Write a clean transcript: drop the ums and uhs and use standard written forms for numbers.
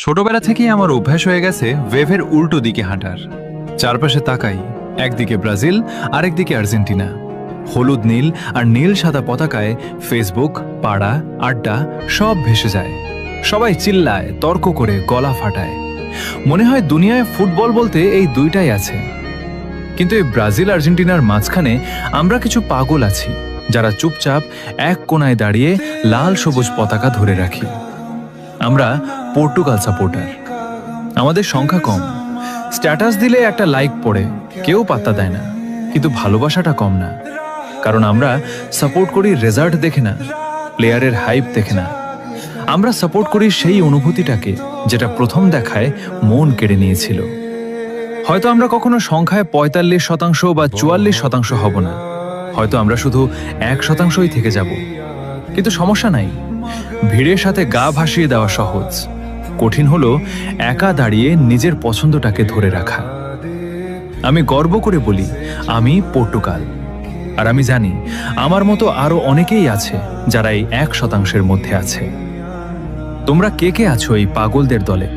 ছোটবেলা থেকেই আমার অভ্যাস হয়ে গেছে ওয়েভের উল্টো দিকে হাঁটার। চারপাশে তাকাই, একদিকে ব্রাজিল আরেকদিকে আর্জেন্টিনা। হলুদ নীল আর নীল সাদা পতাকায় ফেসবুক, পাড়া, আড্ডা সব ভেসে যায়। সবাই চিল্লায়, তর্ক করে, গলা ফাটায়। মনে হয় দুনিয়ায় ফুটবল বলতে এই দুইটাই আছে। কিন্তু এই ব্রাজিল আর্জেন্টিনার মাঝখানে আমরা কিছু পাগল আছি, যারা চুপচাপ এক কোণায় দাঁড়িয়ে লাল সবুজ পতাকা ধরে রাখি। আমরা পর্তুগাল সাপোর্টার। আমাদের সংখ্যা কম, স্ট্যাটাস দিলে একটা লাইক পড়ে, কেউ পাত্তা দেয় না, কিন্তু ভালোবাসাটা কম না। কারণ আমরা সাপোর্ট করি রেজাল্ট দেখে না, প্লেয়ারের হাইপ দেখে না। আমরা সাপোর্ট করি সেই অনুভূতিটাকে যেটা প্রথম দেখায় মন কেড়ে নিয়েছিল। হয়তো আমরা কখনো সংখ্যায় ৪৫% বা ৪৪% হব না, হয়তো আমরা শুধু ১%ই থেকে যাব। কিন্তু সমস্যা নাই, ভিড়ের সাথে গা ভাসিয়ে দেওয়া সহজ। কঠিন হলো একা দাঁড়িয়ে নিজের পছন্দটাকে ধরে রাখা। আমি গর্ব করে বলি আমি পর্তুগাল, আর আমি জানি আমার মতো আরো অনেকেই আছে যারা এই ১%-এর মধ্যে আছে। তোমরা কে কে আছো এই পাগলদের দলে?